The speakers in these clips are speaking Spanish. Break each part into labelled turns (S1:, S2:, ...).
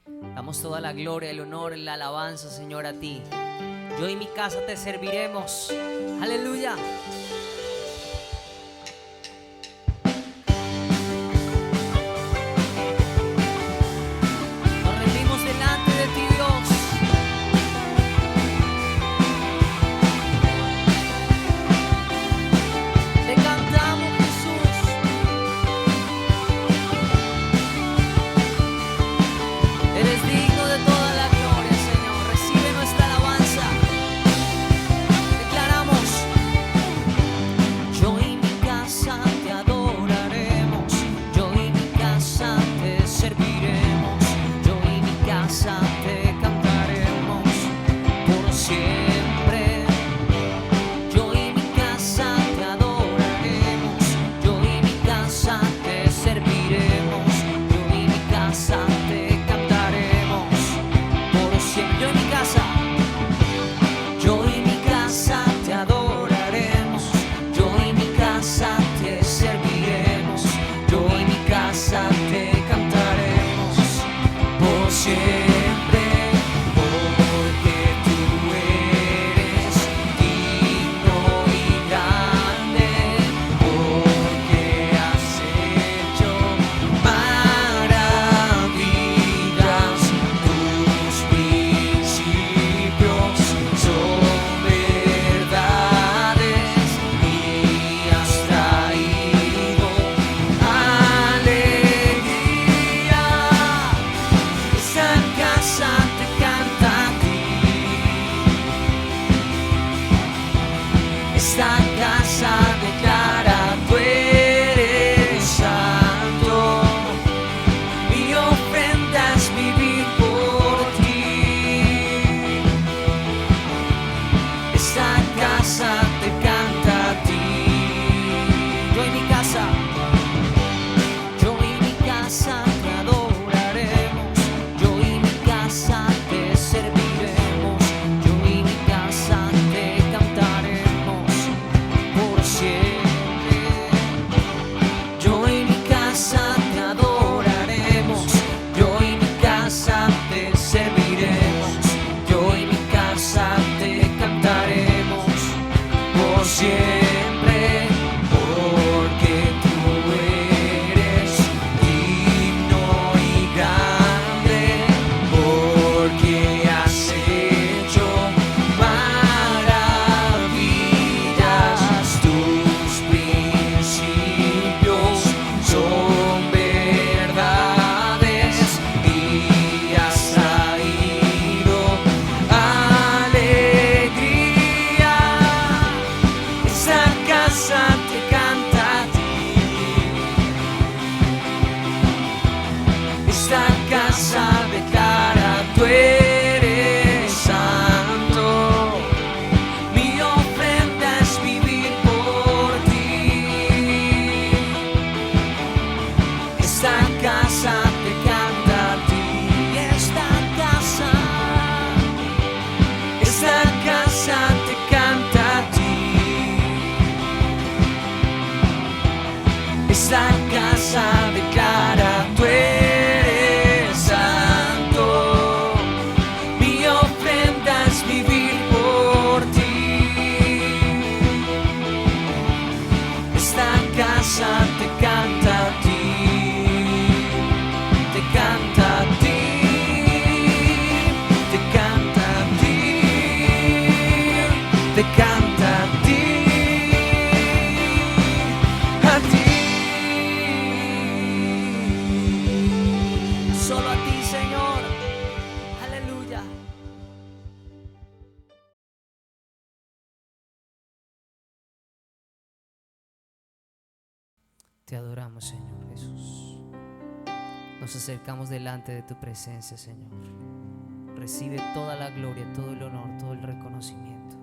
S1: Damos toda la gloria, el honor, la alabanza, Señor, a ti. Yo y mi casa te serviremos. Aleluya. Nos rendimos delante de ti, Dios. Te cantamos, Jesús. Eres digno de toda la gloria, Señor. Recibe nuestra alabanza. Declaramos: yo y mi casa te adoraremos, yo y mi casa te serviremos, yo y mi casa te cantaremos por siempre. Yo y mi casa te adoraremos, yo y mi casa te serviremos, yo y mi casa te cantaremos por siempre. Yo y mi casa, yo y mi casa te adoraremos, yo y mi casa te serviremos, yo y mi casa te cantaremos por siempre. Porque tú eres digno y grande, porque has hecho maravillas, tus principios son verdades y has traído alegría. Esta casa te canta a ti, esta casa declara: tú eres santo. Mi ofrenda es vivir por ti. Esta casa te canta a ti. Yo y mi casa, yo y mi casa te adoraremos, yo y mi casa te serviremos, yo y mi casa te cantaremos por siempre. Yo y mi casa te adoraremos, yo y mi casa te serviremos, yo y mi casa te cantaremos por siempre. Porque tú eres digno y grande, porque has hecho maravillas, tus principios son verdades y has traído alegría. Esa casa te canta a ti, esta casa declara: tú eres santo. Mi ofrenda es vivir por ti. Esta casa te canta a ti, esta casa te canta a ti. Esta casa declara: tú eres santo. Mi ofrenda es vivir por ti. Esta casa te canta a ti, te canta a ti, te canta a ti, te canta a ti, a ti. Solo a ti, Señor. Aleluya. Te adoramos, Señor Jesús. Nos acercamos delante de tu presencia, Señor. Recibe toda la gloria, todo el honor, todo el reconocimiento.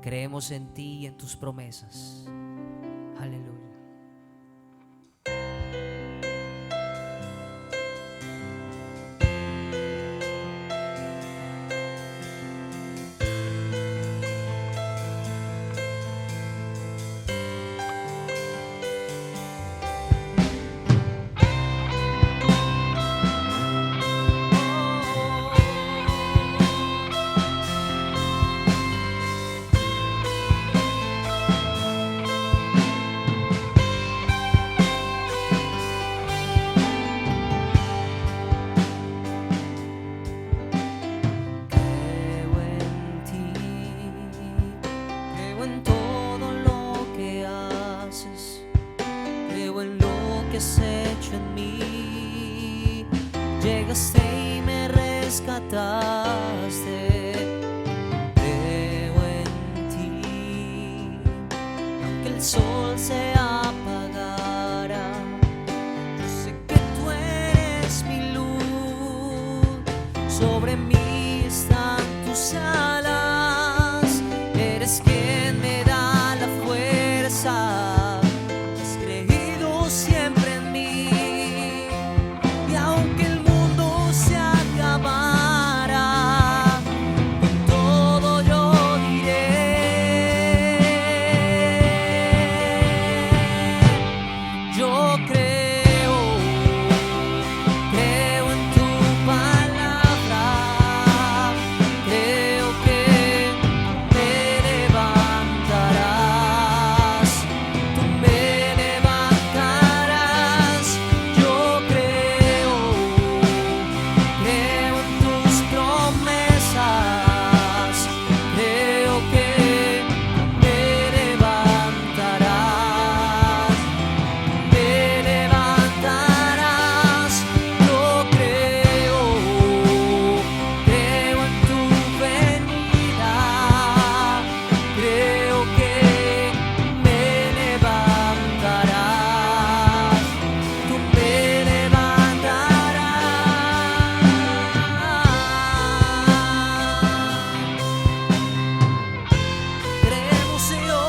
S1: Creemos en ti y en tus promesas. Aleluya. hecho en mí. Llegaste y me rescataste. Creo en ti. Aunque el sol se apagara, yo sé que tú eres mi luz. Sobre mí están tus alas. Eres quien me da la fuerza. Has creído siempre en mí. Y aunque el mundo se acabara, con todo yo diré: yo creo en tu palabra. Creo que me levantarás. Tú me levantarás. Yo creo en tus promesas. Creo que me levantarás. Me levantarás. Yo creo en tu venida. Creo que me levantarás. Tú me levantarás. Creemos, Señor.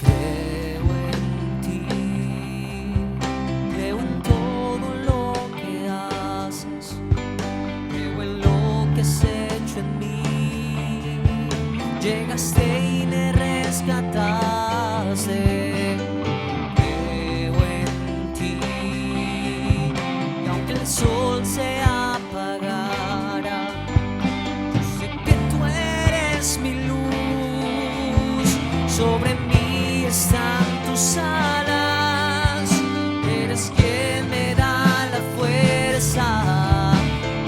S1: Creo en ti, creo en todo lo que haces, creo en lo que has hecho en mí. Llegaste y me rescataste. Creo en ti, y aunque el sol se apagara, sé que tú eres mi luz. Sobre mí están tus alas. Eres quien me da la fuerza.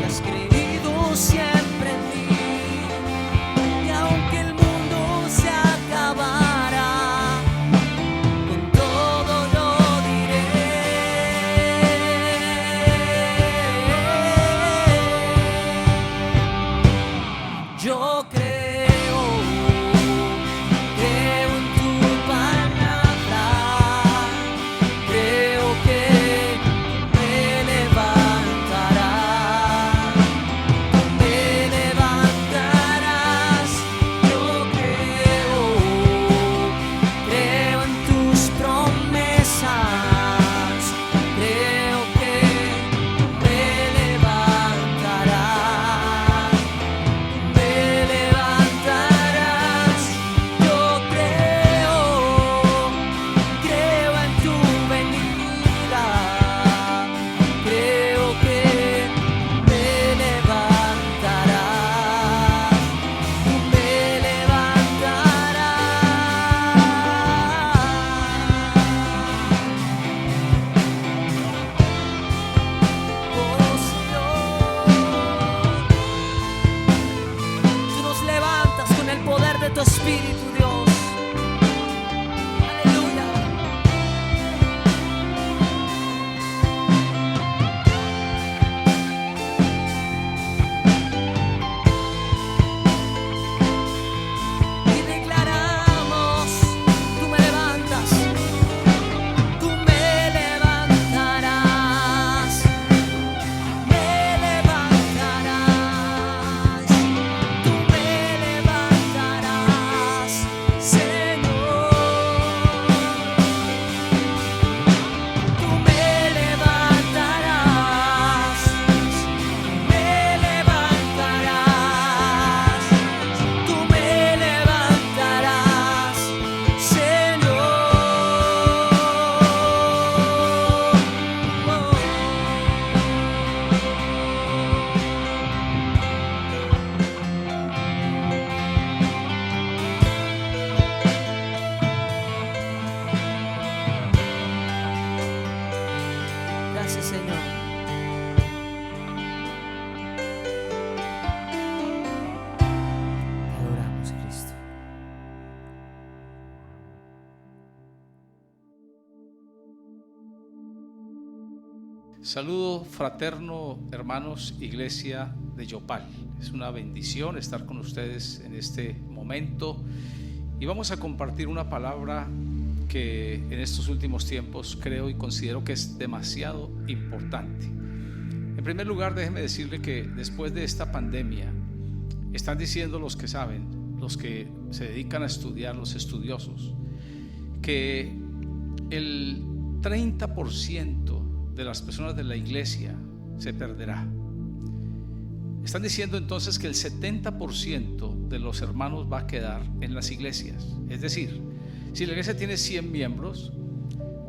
S1: Y has creído siempre en mí. Y aunque el mundo se acabara, con todo yo diré: yo creo en tu palabra. Creo que me levantarás. Me levantarás. Yo creo en tus promesas. Creo que me levantarás. Me levantarás. Yo creo en tu venida. Creo que me levantarás. Tú me levantarás. Oh Señor, tú nos levantas con el poder de tu Espíritu, Dios. Aleluya. Y declaramos: tú me levantas. Tú me levantarás. Me levantarás. Tú me levantarás.
S2: Saludo fraterno, hermanos, iglesia de Yopal. Es una bendición estar con ustedes en este momento y vamos a compartir una palabra que en estos últimos tiempos creo y considero que es demasiado importante. En primer lugar, déjeme decirle que después de esta pandemia, están diciendo los que saben, los que se dedican a estudiar, los estudiosos, que el 30% de las personas de la iglesia se perderá. Están diciendo entonces que el 70% de los hermanos va a quedar en las iglesias. Es decir, si la iglesia tiene 100 miembros,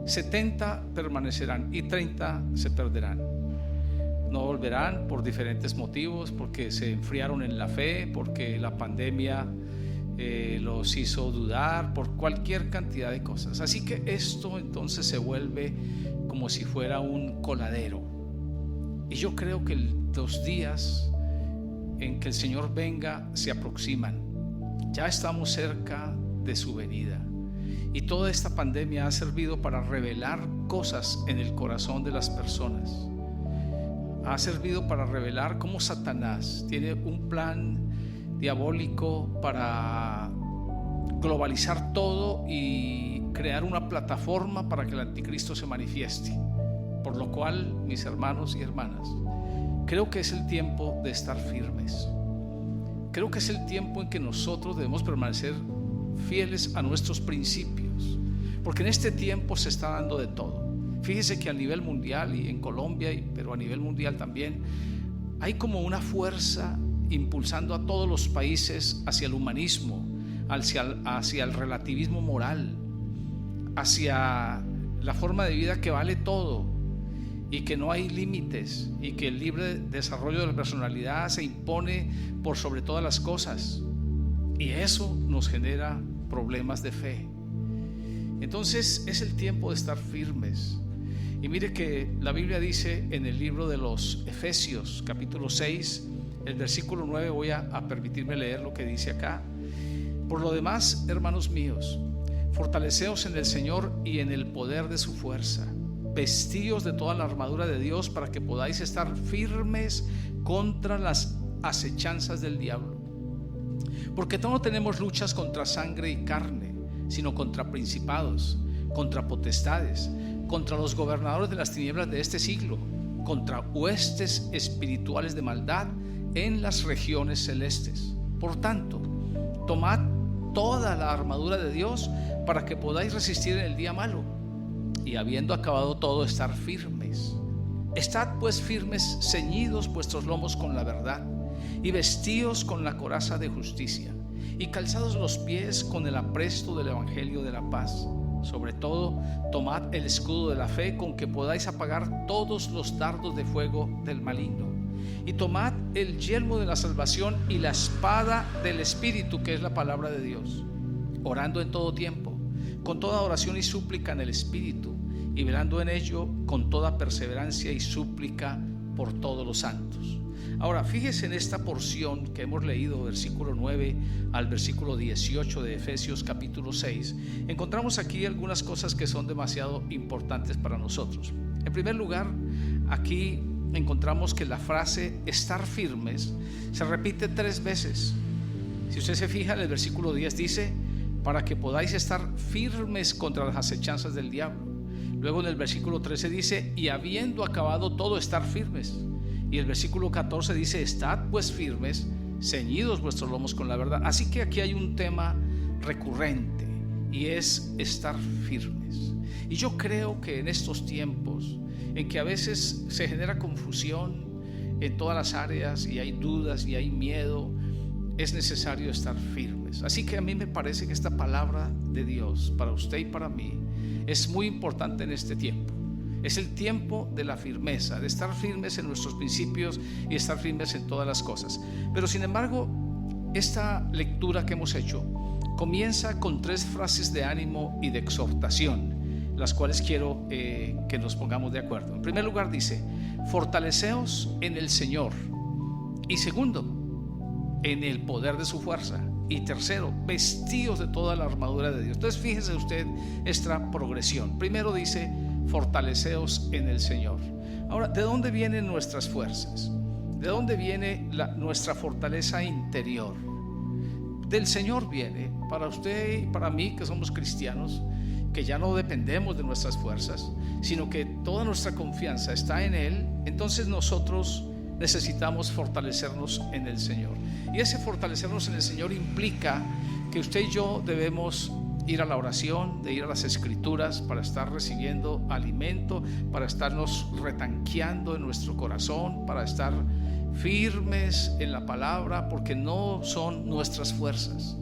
S2: 70 permanecerán y 30 se perderán. No volverán por diferentes motivos, porque se enfriaron en la fe, porque la pandemia los hizo dudar, por cualquier cantidad de cosas. Así que esto entonces se vuelve como si fuera un coladero. Y yo creo que los días en que el Señor venga se aproximan. Ya estamos cerca de su venida. Y toda esta pandemia ha servido para revelar cosas en el corazón de las personas. Ha servido para revelar cómo Satanás tiene un plan diabólico para globalizar todo y crear una plataforma para que el anticristo se manifieste. Por lo cual, mis hermanos y hermanas, creo que es el tiempo de estar firmes. Creo que es el tiempo en que nosotros debemos permanecer fieles a nuestros principios, porque en este tiempo se está dando de todo. Fíjese que a nivel mundial y en Colombia, pero a nivel mundial también, hay como una fuerza impulsando a todos los países hacia el humanismo, hacia el relativismo moral, hacia la forma de vida que vale todo y que no hay límites y que el libre desarrollo de la personalidad se impone por sobre todas las cosas, y eso nos genera problemas de fe. Entonces es el tiempo de estar firmes. Y mire que la Biblia dice en el libro de los Efesios capítulo 6, el versículo 9, voy a permitirme leer lo que dice acá. Por lo demás, hermanos míos, fortaleceos en el Señor y en el poder de su fuerza. Vestíos de toda la armadura de Dios para que podáis estar firmes contra las acechanzas del diablo. Porque no tenemos luchas contra sangre y carne, sino contra principados, contra potestades, contra los gobernadores de las tinieblas de este siglo, contra huestes espirituales de maldad en las regiones celestes. Por tanto, tomad toda la armadura de Dios para que podáis resistir en el día malo, y habiendo acabado todo, estar firmes. Estad pues firmes, ceñidos vuestros lomos con la verdad, y vestíos con la coraza de justicia, y calzados los pies con el apresto del evangelio de la paz. Sobre todo, tomad el escudo de la fe, con que podáis apagar todos los dardos de fuego del maligno. Y tomad el yelmo de la salvación y la espada del Espíritu, que es la palabra de Dios, orando en todo tiempo, con toda oración y súplica en el Espíritu, y velando en ello con toda perseverancia y súplica por todos los santos. Ahora, fíjese en esta porción que hemos leído, versículo 9 al versículo 18 de Efesios capítulo 6. Encontramos aquí algunas cosas que son demasiado importantes para nosotros. En primer lugar, aquí encontramos que la frase estar firmes se repite 3 veces. Si usted se fija, en el versículo 10 dice: para que podáis estar firmes contra las acechanzas del diablo. Luego en el versículo 13 dice: y habiendo acabado todo, estar firmes. Y el versículo 14 dice: estad pues firmes, ceñidos vuestros lomos con la verdad. Así que aquí hay un tema recurrente, y es estar firmes. Y yo creo que en estos tiempos en que a veces se genera confusión en todas las áreas y hay dudas y hay miedo, es necesario estar firmes. Así que a mí me parece que esta palabra de Dios para usted y para mí es muy importante en este tiempo. Es el tiempo de la firmeza, de estar firmes en nuestros principios y estar firmes en todas las cosas. Pero sin embargo, esta lectura que hemos hecho comienza con 3 frases de ánimo y de exhortación, las cuales quiero que nos pongamos de acuerdo. En primer lugar dice: fortaleceos en el Señor. Y segundo, en el poder de su fuerza. Y tercero, vestíos de toda la armadura de Dios. Entonces fíjese usted esta progresión. Primero dice: fortaleceos en el Señor. Ahora, ¿de dónde vienen nuestras fuerzas? ¿De dónde viene nuestra fortaleza interior? Del Señor viene. Para usted y para mí, que somos cristianos, que ya no dependemos de nuestras fuerzas, sino que toda nuestra confianza está en Él, entonces nosotros necesitamos fortalecernos en el Señor. Y ese fortalecernos en el Señor implica que usted y yo debemos ir a la oración, de ir a las Escrituras para estar recibiendo alimento, para estarnos retanqueando en nuestro corazón, para estar firmes en la palabra, porque no son nuestras fuerzas.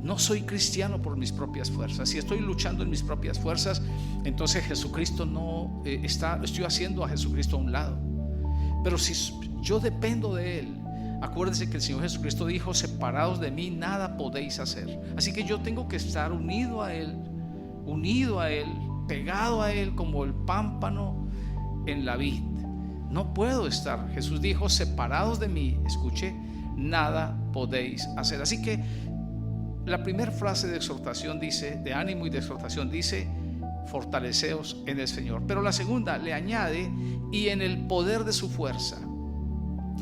S2: No soy cristiano por mis propias fuerzas. Si estoy luchando en mis propias fuerzas, entonces Jesucristo no estoy haciendo a Jesucristo a un lado. Pero si yo dependo de Él, acuérdense que el Señor Jesucristo dijo: separados de mí nada podéis hacer. Así que yo tengo que estar unido a Él, pegado a Él como el pámpano en la vid. No puedo estar, Jesús dijo, separados de mí, escuche, nada podéis hacer. Así que la primera frase de exhortación dice, de ánimo y de exhortación dice: fortaleceos en el Señor. Pero la segunda le añade: y en el poder de su fuerza.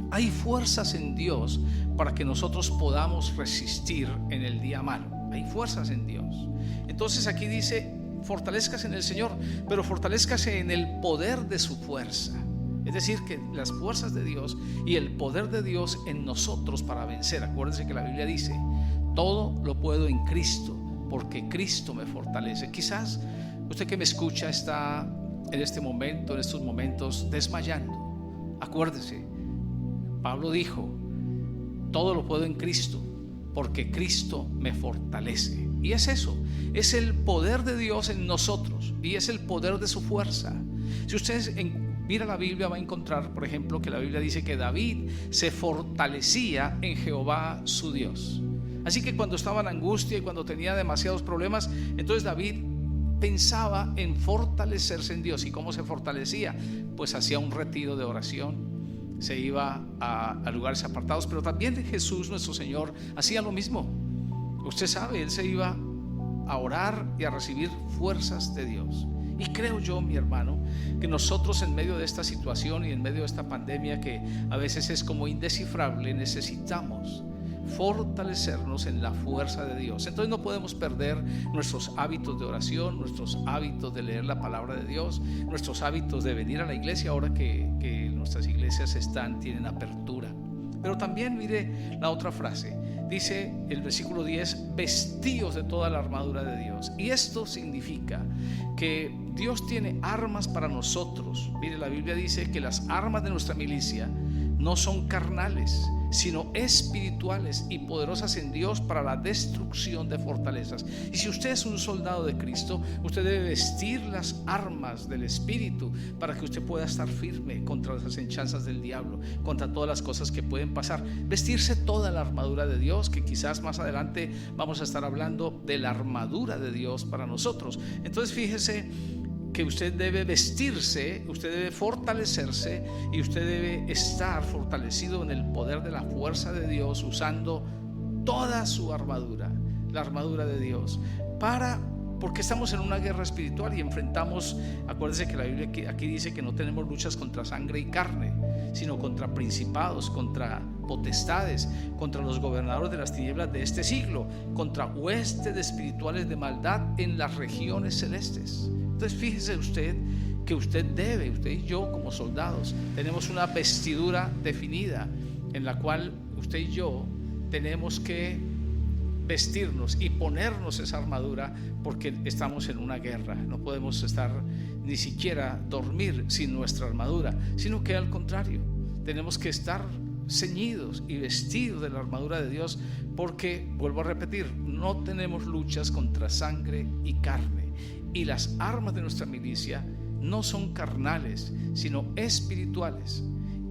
S2: Hay fuerzas en Dios para que nosotros podamos resistir en el día malo. Hay fuerzas en Dios. Entonces aquí dice: fortalezcase en el Señor, pero fortalezcase en el poder de su fuerza. Es decir, que las fuerzas de Dios y el poder de Dios en nosotros para vencer. Acuérdense que la Biblia dice: todo lo puedo en Cristo, porque Cristo me fortalece. Quizás usted que me escucha está en este momento, en estos momentos, desmayando. Acuérdese, Pablo dijo: todo lo puedo en Cristo, porque Cristo me fortalece. Y es eso, es el poder de Dios en nosotros, y es el poder de su fuerza. Si ustedes mira la Biblia, va a encontrar, por ejemplo, que la Biblia dice que David se fortalecía en Jehová su Dios. Así que cuando estaba en angustia y cuando tenía demasiados problemas, entonces David pensaba en fortalecerse en Dios. ¿Y cómo se fortalecía? Pues hacía un retiro de oración, se iba a lugares apartados. Pero también Jesús, nuestro Señor, hacía lo mismo. Usted sabe, Él se iba a orar y a recibir fuerzas de Dios. Y creo yo, mi hermano, que nosotros en medio de esta situación y en medio de esta pandemia que a veces es como indescifrable, necesitamos fortalecernos en la fuerza de Dios. Entonces no podemos perder nuestros hábitos de oración, nuestros hábitos de leer la palabra de Dios, nuestros hábitos de venir a la iglesia ahora que nuestras iglesias tienen apertura. Pero también mire la otra frase. Dice el versículo 10: vestíos de toda la armadura de Dios. Y esto significa que Dios tiene armas para nosotros. Mire, la Biblia dice que las armas de nuestra milicia no son carnales, sino espirituales y poderosas en Dios para la destrucción de fortalezas. Y si usted es un soldado de Cristo, usted debe vestir las armas del Espíritu para que usted pueda estar firme contra las acechanzas del diablo, contra todas las cosas que pueden pasar. Vestirse toda la armadura de Dios, que quizás más adelante vamos a estar hablando de la armadura de Dios para nosotros. Entonces fíjese que usted debe vestirse, usted debe fortalecerse y usted debe estar fortalecido en el poder de la fuerza de Dios, usando toda su armadura, la armadura de Dios, porque estamos en una guerra espiritual y enfrentamos, acuérdense que la Biblia aquí dice que no tenemos luchas contra sangre y carne, sino contra principados, contra potestades, contra los gobernadores de las tinieblas de este siglo, contra huestes espirituales de maldad en las regiones celestes. Entonces fíjese usted que usted y yo como soldados tenemos una vestidura definida en la cual usted y yo tenemos que vestirnos y ponernos esa armadura, porque estamos en una guerra. No podemos estar ni siquiera dormir sin nuestra armadura, sino que al contrario, tenemos que estar ceñidos y vestidos de la armadura de Dios, porque, vuelvo a repetir, no tenemos luchas contra sangre y carne. Y las armas de nuestra milicia no son carnales, sino espirituales,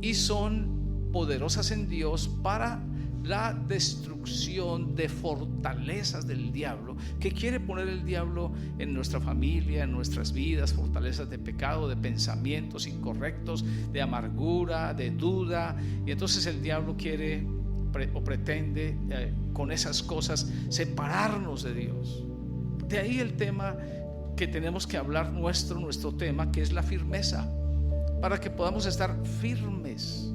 S2: y son poderosas en Dios para la destrucción de fortalezas del diablo, que quiere poner el diablo en nuestra familia, en nuestras vidas, fortalezas de pecado, de pensamientos incorrectos, de amargura, de duda. Y entonces el diablo quiere o pretende con esas cosas separarnos de Dios. De ahí el tema que tenemos que hablar, nuestro tema, que es la firmeza. para que podamos estar firmes.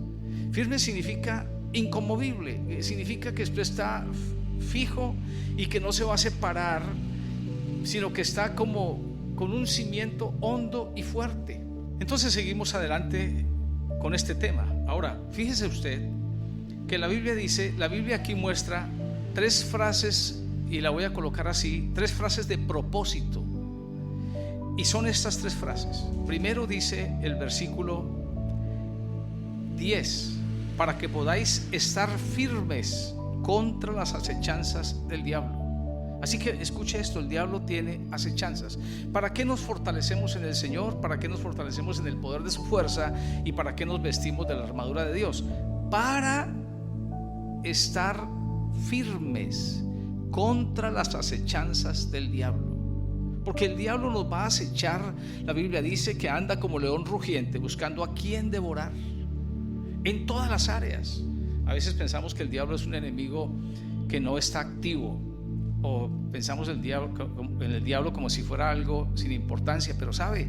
S2: Firme significa inconmovible, significa que usted está fijo y que no se va a separar, sino que está como con un cimiento hondo y fuerte. Entonces seguimos adelante con este tema. Ahora, fíjese usted que la Biblia dice, la Biblia aquí muestra 3 frases, y la voy a colocar así, 3 frases de propósito. Y son estas 3 frases. Primero dice el versículo 10: para que podáis estar firmes contra las acechanzas del diablo. Así que escuche esto, el diablo tiene acechanzas. ¿Para qué nos fortalecemos en el Señor? ¿Para qué nos fortalecemos en el poder de su fuerza? ¿Y para qué nos vestimos de la armadura de Dios? Para estar firmes contra las acechanzas del diablo. Porque el diablo nos va a acechar. La Biblia dice que anda como león rugiente, buscando a quien devorar, en todas las áreas. A veces pensamos que el diablo es un enemigo que no está activo, o pensamos en el diablo como si fuera algo sin importancia, pero sabe,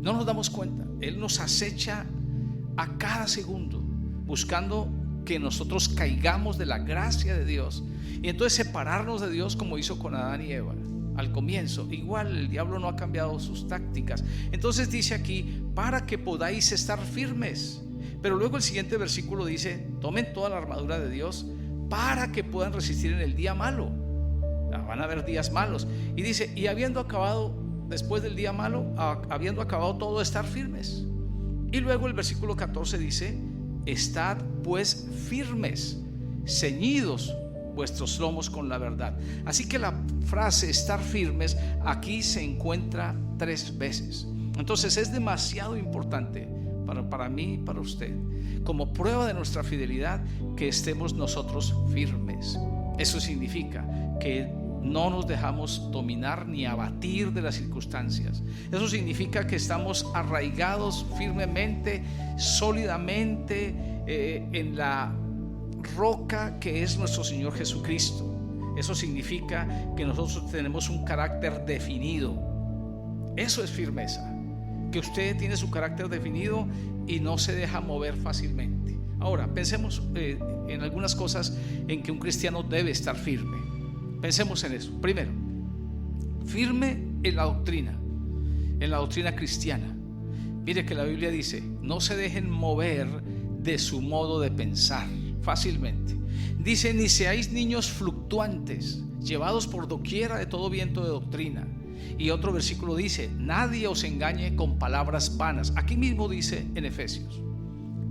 S2: no nos damos cuenta. Él nos acecha a cada segundo, buscando que nosotros caigamos de la gracia de Dios, y entonces separarnos de Dios, como hizo con Adán y Eva al comienzo. Igual el diablo no ha cambiado sus tácticas. Entonces dice aquí, para que podáis estar firmes. Pero luego el siguiente versículo dice, tomen toda la armadura de Dios para que puedan resistir en el día malo. Van a haber días malos. Y dice, y habiendo acabado, después del día malo, habiendo acabado todo, estar firmes. Y luego el versículo 14 dice, estad pues firmes, ceñidos vuestros lomos con la verdad. Así que la frase estar firmes aquí se encuentra 3 veces. Entonces es demasiado importante para mí y para usted, como prueba de nuestra fidelidad, que estemos nosotros firmes. Eso significa que no nos dejamos dominar ni abatir de las circunstancias. Eso significa que estamos arraigados firmemente, sólidamente en la roca que es nuestro Señor Jesucristo. Eso significa que nosotros tenemos un carácter definido. Eso es firmeza, que usted tiene su carácter definido y no se deja mover fácilmente. Ahora, pensemos en algunas cosas en que un cristiano debe estar firme. Pensemos en eso. Primero, firme en la doctrina cristiana. Mire que la Biblia dice, no se dejen mover de su modo de pensar fácilmente. Dice, ni seáis niños fluctuantes, llevados por doquiera de todo viento de doctrina. Y otro versículo dice, nadie os engañe con palabras vanas. Aquí mismo dice en Efesios.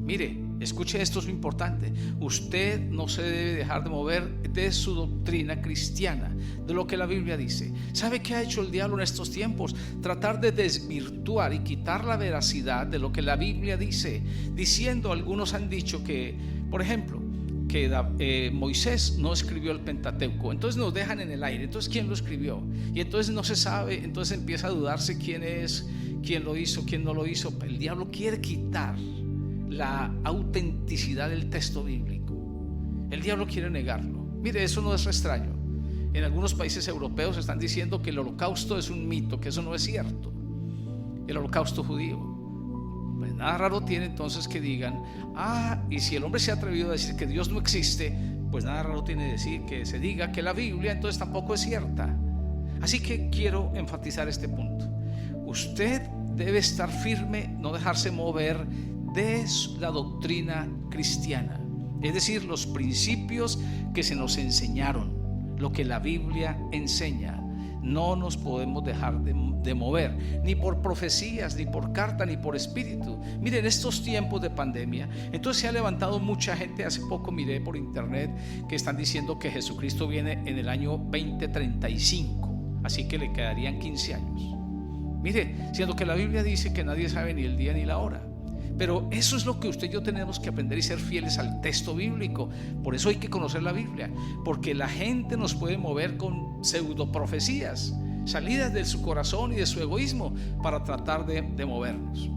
S2: Mire, escuche, esto es muy importante. Usted no se debe dejar de mover de su doctrina cristiana, de lo que la Biblia dice. ¿Sabe qué ha hecho el diablo en estos tiempos? Tratar de desvirtuar y quitar la veracidad de lo que la Biblia dice, diciendo, algunos han dicho que, por ejemplo, que Moisés no escribió el Pentateuco. Entonces nos dejan en el aire. Entonces, ¿quién lo escribió? Y entonces no se sabe. Entonces empieza a dudarse quién es, quién lo hizo, quién no lo hizo. El diablo quiere quitar la autenticidad del texto bíblico. El diablo quiere negarlo. Mire, eso no es extraño. En algunos países europeos están diciendo que el holocausto es un mito, que eso no es cierto. El holocausto judío. Pues nada raro tiene entonces que digan, y si el hombre se ha atrevido a decir que Dios no existe, pues nada raro tiene decir que se diga que la Biblia entonces tampoco es cierta. Así que quiero enfatizar este punto. Usted debe estar firme, no dejarse mover de la doctrina cristiana, es decir, los principios que se nos enseñaron, lo que la Biblia enseña. No nos podemos dejar de mover, ni por profecías, ni por carta, ni por espíritu. Miren, estos tiempos de pandemia, entonces se ha levantado mucha gente. Hace poco miré por internet que están diciendo que Jesucristo viene en el año 2035, así que le quedarían 15 años. Mire, siendo que la Biblia dice que nadie sabe ni el día ni la hora. Pero eso es lo que usted y yo tenemos que aprender, y ser fieles al texto bíblico. Por eso hay que conocer la Biblia, porque la gente nos puede mover con pseudoprofecías, salidas de su corazón y de su egoísmo, para tratar de movernos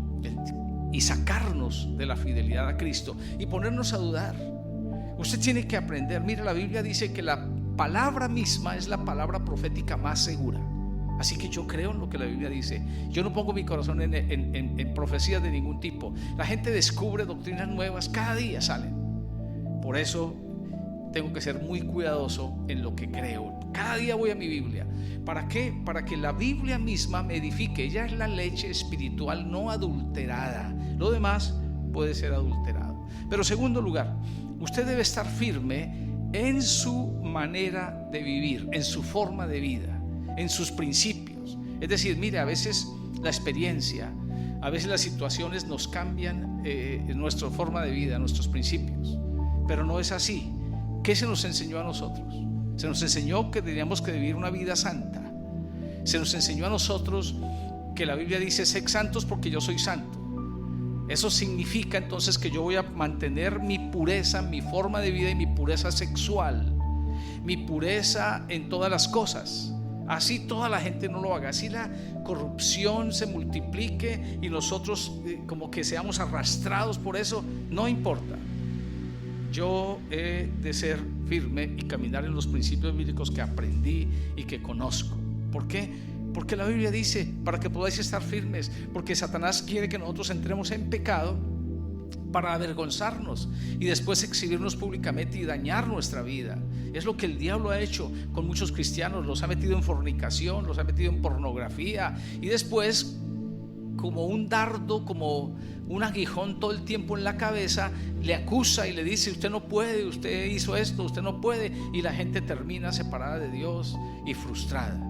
S2: y sacarnos de la fidelidad a Cristo y ponernos a dudar. Usted tiene que aprender. Mire, la Biblia dice que la palabra misma es la palabra profética más segura. Así que yo creo en lo que la Biblia dice. Yo no pongo mi corazón en profecías de ningún tipo. La gente descubre doctrinas nuevas, cada día salen. Por eso tengo que ser muy cuidadoso en lo que creo. Cada día voy a mi Biblia. ¿Para qué? Para que la Biblia misma me edifique. Ella es la leche espiritual no adulterada. Lo demás puede ser adulterado. Pero en segundo lugar, usted debe estar firme en su manera de vivir, en su forma de vida, en sus principios. Es decir, mire, a veces la experiencia, a veces las situaciones nos cambian nuestra forma de vida, nuestros principios. Pero no es así. ¿Qué se nos enseñó a nosotros? Se nos enseñó que teníamos que vivir una vida santa. Se nos enseñó a nosotros que la Biblia dice: sed santos porque yo soy santo. Eso significa entonces que yo voy a mantener mi pureza, mi forma de vida y mi pureza sexual, mi pureza en todas las cosas. Así toda la gente no lo haga, así la corrupción se multiplique y nosotros como que seamos arrastrados por eso, no importa. Yo he de ser firme y caminar en los principios bíblicos que aprendí y que conozco. ¿Por qué? Porque la Biblia dice: para que podáis estar firmes. Porque Satanás quiere que nosotros entremos en pecado para avergonzarnos y después exhibirnos públicamente y dañar nuestra vida. Es lo que el diablo ha hecho con muchos cristianos. Los ha metido en fornicación, los ha metido en pornografía, y después, como un dardo, como un aguijón todo el tiempo en la cabeza, le acusa y le dice: usted no puede, usted hizo esto, usted no puede. Y la gente termina separada de Dios y frustrada.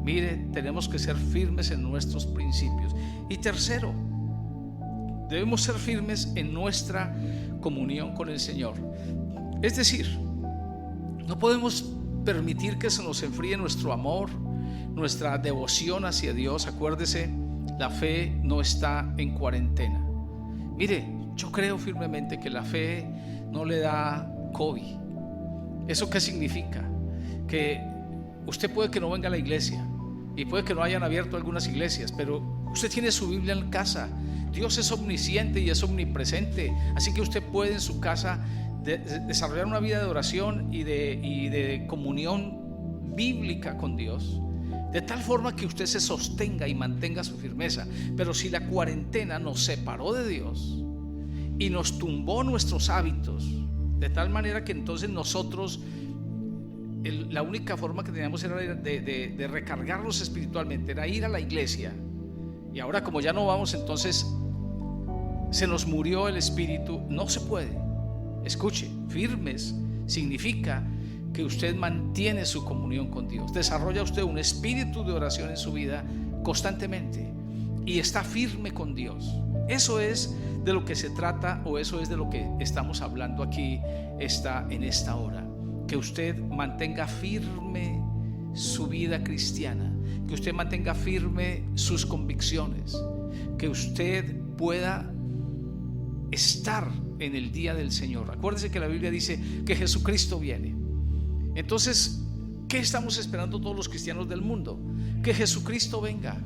S2: Mire, tenemos que ser firmes en nuestros principios. Y tercero, debemos ser firmes en nuestra comunión con el Señor. Es decir, no podemos permitir que se nos enfríe nuestro amor, nuestra devoción hacia Dios. Acuérdese, la fe no está en cuarentena. Mire, yo creo firmemente que la fe no le da COVID. ¿Eso qué significa? Que usted puede que no venga a la iglesia y puede que no hayan abierto algunas iglesias, pero usted tiene su Biblia en casa. Dios es omnisciente y es omnipresente, así que usted puede en su casa desarrollar una vida de oración y de comunión bíblica con Dios, de tal forma que usted se sostenga y mantenga su firmeza. Pero si la cuarentena nos separó de Dios y nos tumbó nuestros hábitos, de tal manera que entonces nosotros, la única forma que teníamos era de recargarnos espiritualmente, era ir a la iglesia, y ahora como ya no vamos, entonces se nos murió el espíritu. No se puede. Escuche, firmes significa que usted mantiene su comunión con Dios, desarrolla usted un espíritu de oración en su vida constantemente y está firme con Dios. Eso es de lo que se trata, o eso es de lo que estamos hablando aquí en esta hora. Que usted mantenga firme su vida cristiana, que usted mantenga firme sus convicciones, que usted pueda estar en el día del Señor. Acuérdese que la Biblia dice que Jesucristo viene. Entonces, ¿qué estamos esperando todos los cristianos del mundo? Que Jesucristo venga,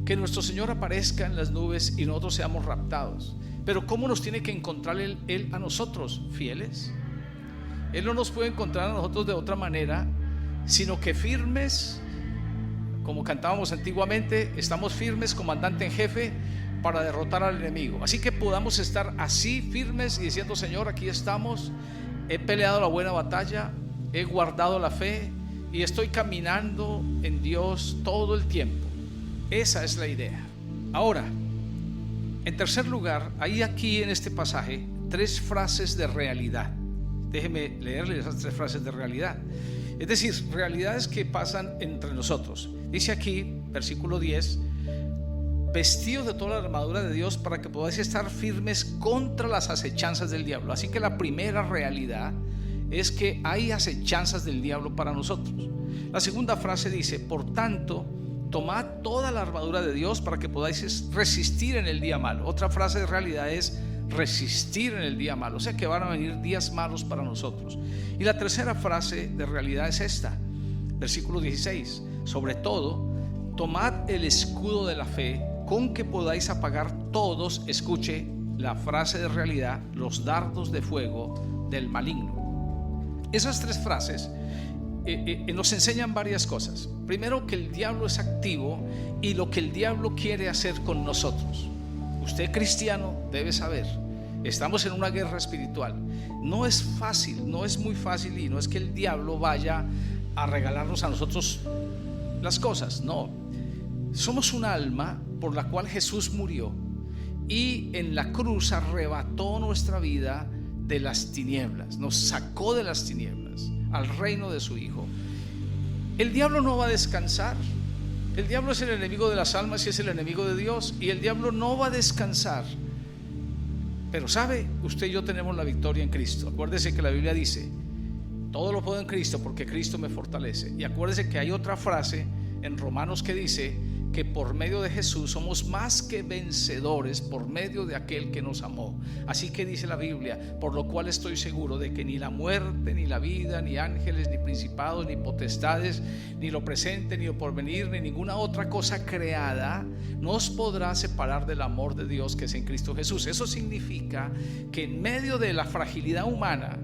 S2: que nuestro Señor aparezca en las nubes y nosotros seamos raptados. Pero ¿cómo nos tiene que encontrar Él a nosotros? Fieles. Él no nos puede encontrar a nosotros de otra manera, sino que firmes, como cantábamos antiguamente: estamos firmes, comandante en jefe, para derrotar al enemigo. Así que podamos estar así firmes y diciendo: Señor, aquí estamos, he peleado la buena batalla, he guardado la fe y estoy caminando en Dios todo el tiempo. Esa es la idea. Ahora, en tercer lugar, hay aquí en este pasaje 3 frases de realidad. Déjeme leerle esas 3 frases de realidad. Es decir, realidades que pasan entre nosotros. Dice aquí, versículo 10: vestidos de toda la armadura de Dios para que podáis estar firmes contra las acechanzas del diablo. Así que la primera realidad es que hay acechanzas del diablo para nosotros. La segunda frase dice: por tanto, tomad toda la armadura de Dios para que podáis resistir en el día malo. Otra frase de realidad es resistir en el día malo, o sea que van a venir días malos para nosotros. Y la tercera frase de realidad es esta, versículo 16: sobre todo, tomad el escudo de la fe, con que podáis apagar todos, escuche la frase de realidad, los dardos de fuego del maligno. Esas 3 frases nos enseñan varias cosas. Primero, que el diablo es activo y lo que el diablo quiere hacer con nosotros. Usted, cristiano, debe saber, estamos en una guerra espiritual. No es fácil, no es muy fácil, y no es que el diablo vaya a regalarnos a nosotros las cosas, no. Somos un alma por la cual Jesús murió y en la cruz arrebató nuestra vida de las tinieblas, nos sacó de las tinieblas al reino de su Hijo. El diablo no va a descansar. El diablo es el enemigo de las almas y es el enemigo de Dios, y el diablo no va a descansar. Pero sabe, usted y yo tenemos la victoria en Cristo. Acuérdese que la Biblia dice: todo lo puedo en Cristo porque Cristo me fortalece. Y acuérdese que hay otra frase en Romanos que dice que por medio de Jesús somos más que vencedores por medio de aquel que nos amó. Así que dice la Biblia: por lo cual estoy seguro de que ni la muerte, ni la vida, ni ángeles, ni principados, ni potestades, ni lo presente, ni lo porvenir, ni ninguna otra cosa creada nos podrá separar del amor de Dios que es en Cristo Jesús. Eso significa que en medio de la fragilidad humana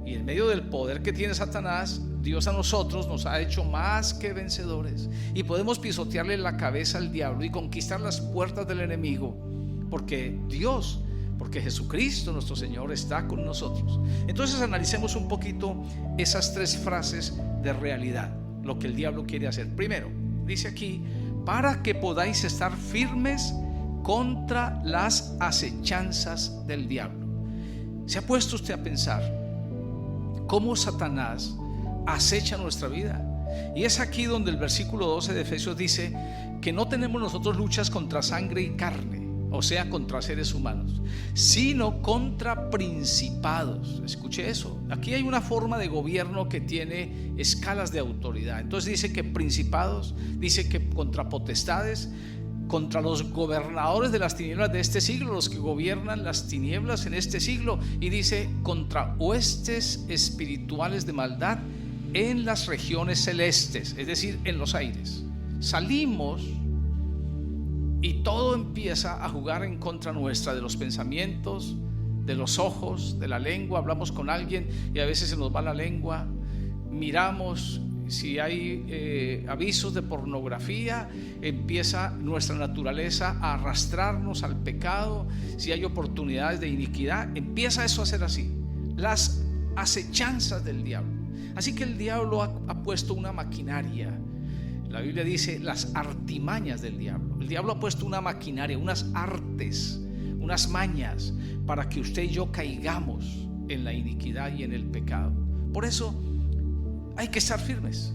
S2: y en medio del poder que tiene Satanás, Dios a nosotros nos ha hecho más que vencedores, y podemos pisotearle la cabeza al diablo y conquistar las puertas del enemigo, porque Jesucristo nuestro Señor está con nosotros. Entonces analicemos un poquito esas tres frases de realidad, lo que el diablo quiere hacer. Primero, dice aquí: para que podáis estar firmes contra las acechanzas del diablo. ¿Se ha puesto usted a pensar cómo Satanás acecha nuestra vida? Y es aquí donde el versículo 12 de Efesios dice que no tenemos nosotros luchas contra sangre y carne, o sea, contra seres humanos, sino contra principados. Escuche eso. Aquí hay una forma de gobierno que tiene escalas de autoridad. Entonces dice que principados, dice que contra potestades, contra los gobernadores de las tinieblas de este siglo, los que gobiernan las tinieblas en este siglo, y dice contra huestes espirituales de maldad en las regiones celestes, es decir, en los aires. Salimos y todo empieza a jugar en contra nuestra, de los pensamientos, de los ojos, de la lengua. Hablamos con alguien y a veces se nos va la lengua. Miramos, si hay avisos de pornografía, empieza nuestra naturaleza a arrastrarnos al pecado. Si hay oportunidades de iniquidad, empieza eso a ser así. Las acechanzas del diablo. Así que el diablo ha puesto una maquinaria. La Biblia dice las artimañas del diablo. El diablo ha puesto una maquinaria, unas artes, unas mañas para que usted y yo caigamos en la iniquidad y en el pecado. Por eso hay que estar firmes.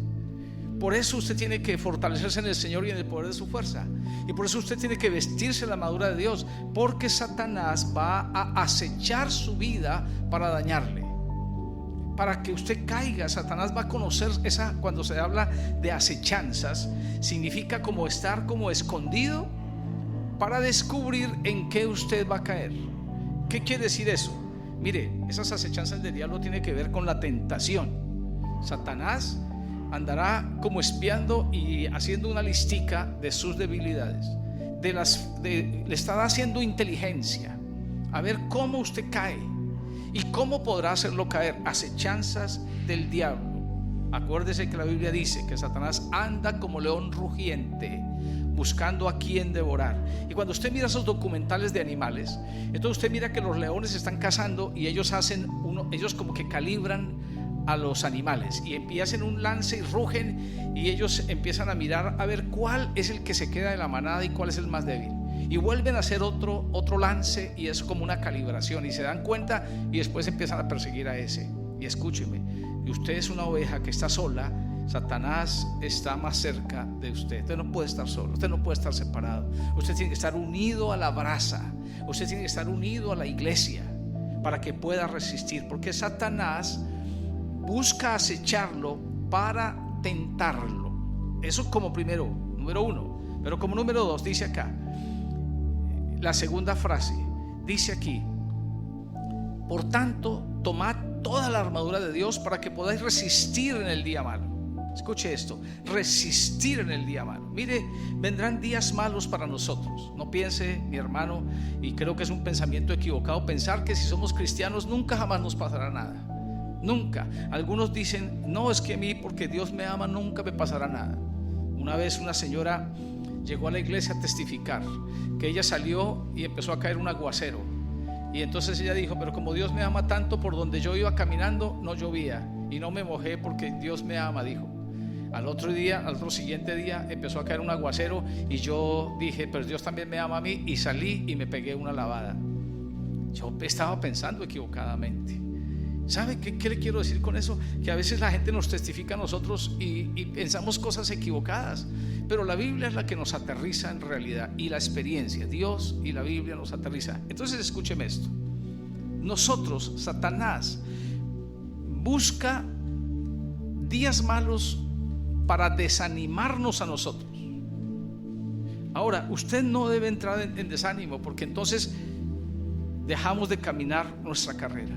S2: Por eso usted tiene que fortalecerse en el Señor y en el poder de su fuerza. Y por eso usted tiene que vestirse la armadura de Dios, porque Satanás va a acechar su vida para dañarle, para que usted caiga. Satanás va a conocer esa, cuando se habla de acechanzas, significa como estar como escondido para descubrir en qué usted va a caer. ¿Qué quiere decir eso? Mire, esas acechanzas del diablo tienen que ver con la tentación. Satanás andará como espiando y haciendo una listica de sus debilidades, le estará haciendo inteligencia a ver cómo usted cae y cómo podrá hacerlo caer. Acechanzas del diablo. Acuérdese que la Biblia dice que Satanás anda como león rugiente, buscando a quien devorar. Y cuando usted mira esos documentales de animales, entonces usted mira que los leones están cazando y ellos ellos como que calibran a los animales y empiezan un lance y rugen, y ellos empiezan a mirar a ver cuál es el que se queda de la manada y cuál es el más débil, y vuelven a hacer otro lance, y es como una calibración, y se dan cuenta y después empiezan a perseguir a ese. Y escúcheme, y usted es una oveja que está sola, Satanás está más cerca de usted. Usted no puede estar solo, usted no puede estar separado. Usted tiene que estar unido a la brasa, usted tiene que estar unido a la iglesia para que pueda resistir, porque Satanás busca acecharlo para tentarlo. Eso como número uno. Pero como número dos, dice acá, la segunda frase, dice aquí: por tanto, tomad toda la armadura de Dios para que podáis resistir en el día malo. Escuche esto: resistir en el día malo. Mire, vendrán días malos para nosotros. No piense, mi hermano, y creo que es un pensamiento equivocado, pensar que si somos cristianos nunca jamás nos pasará nada. Nunca. Algunos dicen, no, es que a mí, porque Dios me ama, nunca me pasará nada. Una vez una señora llegó a la iglesia a testificar que ella salió y empezó a caer un aguacero, y entonces ella dijo, pero como Dios me ama tanto, por donde yo iba caminando no llovía y no me mojé porque Dios me ama, dijo. Al otro siguiente día empezó a caer un aguacero y yo dije, pero Dios también me ama a mí, y salí y me pegué una lavada. Yo estaba pensando equivocadamente. ¿Sabe qué le quiero decir con eso? Que a veces la gente nos testifica a nosotros y pensamos cosas equivocadas, pero la Biblia es la que nos aterriza en realidad, y la experiencia, Dios y la Biblia nos aterriza. Entonces escúcheme esto. Nosotros, Satanás busca días malos para desanimarnos a nosotros. Ahora, usted no debe entrar en desánimo, porque entonces dejamos de caminar nuestra carrera.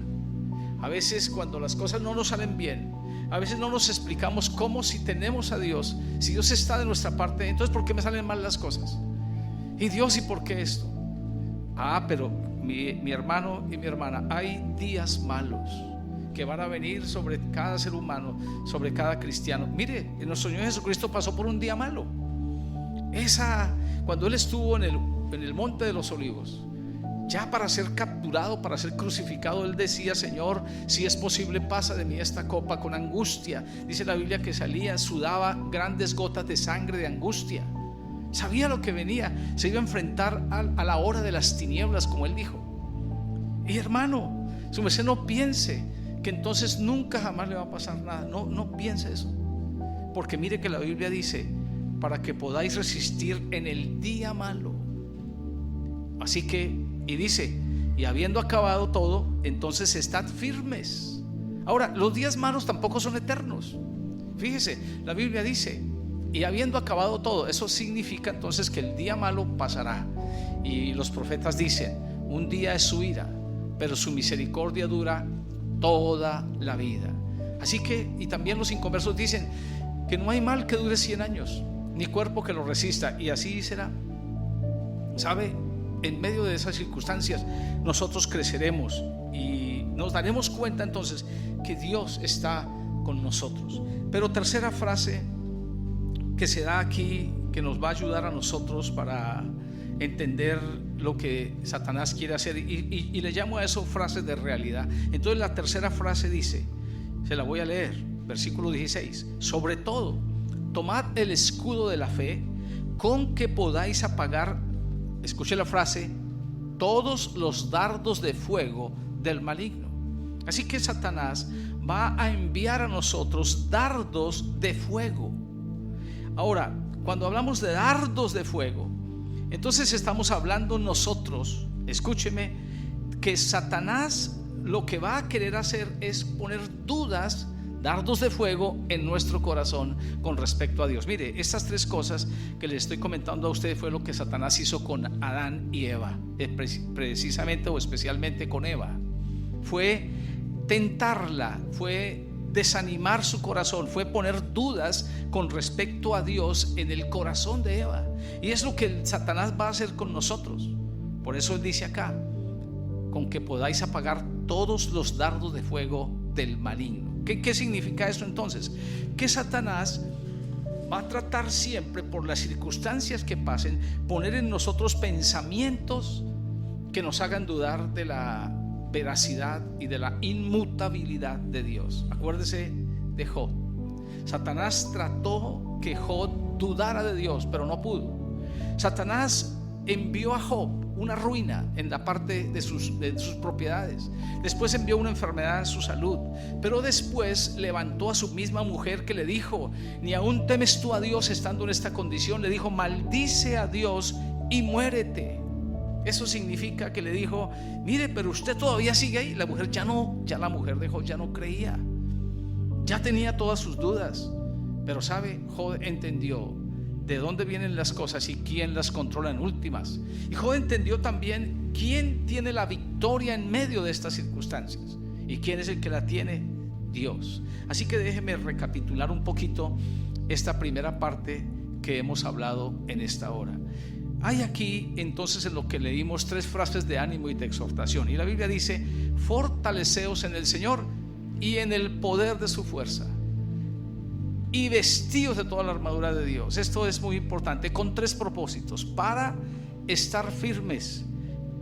S2: A veces cuando las cosas no nos salen bien, a veces no nos explicamos cómo, si tenemos a Dios, si Dios está de nuestra parte, entonces ¿por qué me salen mal las cosas? Y Dios, ¿y por qué esto? Pero mi hermano y mi hermana, hay días malos que van a venir sobre cada ser humano, sobre cada cristiano. Mire, nuestro Señor Jesucristo pasó por un día malo. Cuando Él estuvo en el monte de los olivos, ya para ser capturado, para ser crucificado, Él decía, Señor, si es posible, pasa de mí esta copa, con angustia. Dice la Biblia que sudaba grandes gotas de sangre de angustia. Sabía lo que venía, se iba a enfrentar a la hora de las tinieblas, como Él dijo. Y hermano, su merced, no piense que entonces nunca jamás le va a pasar nada. No piense eso, porque mire que la Biblia dice, para que podáis resistir en el día malo. Así que, y dice, y habiendo acabado todo, entonces estad firmes. Ahora, los días malos tampoco son eternos. Fíjese, la Biblia dice, y habiendo acabado todo. Eso significa entonces que el día malo pasará. Y los profetas dicen, un día es su ira, pero su misericordia dura toda la vida. Así que, y también los inconversos dicen que no hay mal que dure 100 años, ni cuerpo que lo resista, y así será. ¿Sabe? En medio de esas circunstancias nosotros creceremos y nos daremos cuenta entonces que Dios está con nosotros. Pero tercera frase que se da aquí, que nos va a ayudar a nosotros para entender lo que Satanás quiere hacer, y le llamo a eso frases de realidad. Entonces la tercera frase dice, se la voy a leer, versículo 16: sobre todo, tomad el escudo de la fe, con que podáis apagar, escuche la frase, todos los dardos de fuego del maligno. Así que Satanás va a enviar a nosotros dardos de fuego. Ahora, cuando hablamos de dardos de fuego, entonces estamos hablando nosotros, escúcheme, que Satanás lo que va a querer hacer es poner dudas, dardos de fuego en nuestro corazón con respecto a Dios. Mire, estas tres cosas que les estoy comentando a ustedes fue lo que Satanás hizo con Adán y Eva, precisamente o especialmente con Eva. Fue tentarla, fue desanimar su corazón, fue poner dudas con respecto a Dios en el corazón de Eva. Y es lo que Satanás va a hacer con nosotros. Por eso él dice acá, con que podáis apagar todos los dardos de fuego del maligno. ¿Qué significa eso entonces? Que Satanás va a tratar siempre, por las circunstancias que pasen, poner en nosotros pensamientos que nos hagan dudar de la veracidad y de la inmutabilidad de Dios. Acuérdese de Job. Satanás trató que Job dudara de Dios, pero no pudo. Satanás envió a Job una ruina en la parte de sus propiedades. Después envió una enfermedad en su salud, pero después levantó a su misma mujer, que le dijo, ni aún temes tú a Dios estando en esta condición. Le dijo, maldice a Dios y muérete. Eso significa que le dijo, mire, pero usted todavía sigue ahí. La mujer ya la mujer de Job ya no creía, ya tenía todas sus dudas. Pero sabe, Job entendió de dónde vienen las cosas y quién las controla en últimas. Y Job entendió también quién tiene la victoria en medio de estas circunstancias, y quién es el que la tiene, Dios. Así que déjeme recapitular un poquito esta primera parte que hemos hablado en esta hora. Hay aquí entonces, en lo que leímos, tres frases de ánimo y de exhortación. Y la Biblia dice, fortaleceos en el Señor y en el poder de su fuerza, y vestidos de toda la armadura de Dios. Esto es muy importante, con 3 propósitos: para estar firmes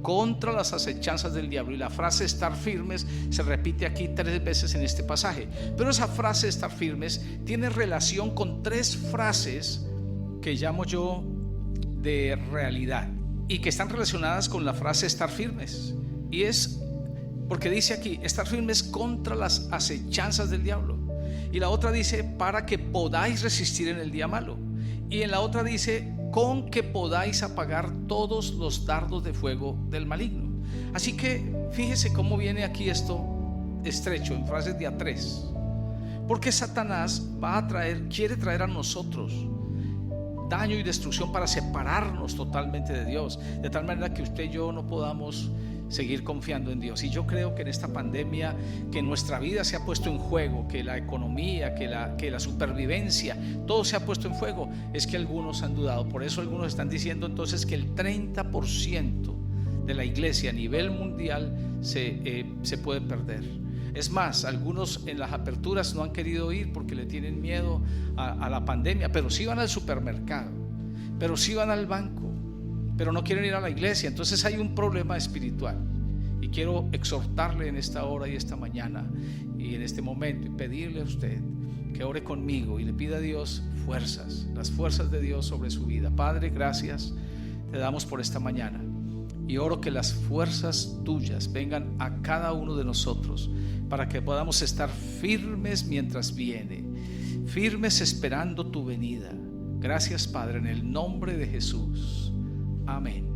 S2: contra las acechanzas del diablo. Y la frase estar firmes se repite aquí 3 veces en este pasaje, pero esa frase estar firmes tiene relación con 3 frases que llamo yo de realidad y que están relacionadas con la frase estar firmes. Y es porque dice aquí estar firmes contra las acechanzas del diablo, y la otra dice para que podáis resistir en el día malo, y en la otra dice con que podáis apagar todos los dardos de fuego del maligno. Así que fíjese cómo viene aquí esto estrecho en frases de a 3, porque Satanás quiere traer a nosotros daño y destrucción para separarnos totalmente de Dios, de tal manera que usted y yo no podamos seguir confiando en Dios. Y yo creo que en esta pandemia, que nuestra vida se ha puesto en juego, que la economía, que la supervivencia, todo se ha puesto en fuego, es que algunos han dudado. Por eso algunos están diciendo entonces que el 30% de la iglesia a nivel mundial se puede perder. Es más, algunos en las aperturas no han querido ir porque le tienen miedo a la pandemia, pero sí van al supermercado, pero sí van al banco, pero no quieren ir a la iglesia. Entonces hay un problema espiritual, y quiero exhortarle en esta hora y esta mañana y en este momento, y pedirle a usted que ore conmigo y le pida a Dios fuerzas, las fuerzas de Dios sobre su vida. Padre, gracias te damos por esta mañana, y oro que las fuerzas tuyas vengan a cada uno de nosotros para que podamos estar firmes mientras viene, firmes esperando tu venida. Gracias, Padre, en el nombre de Jesús. Amén.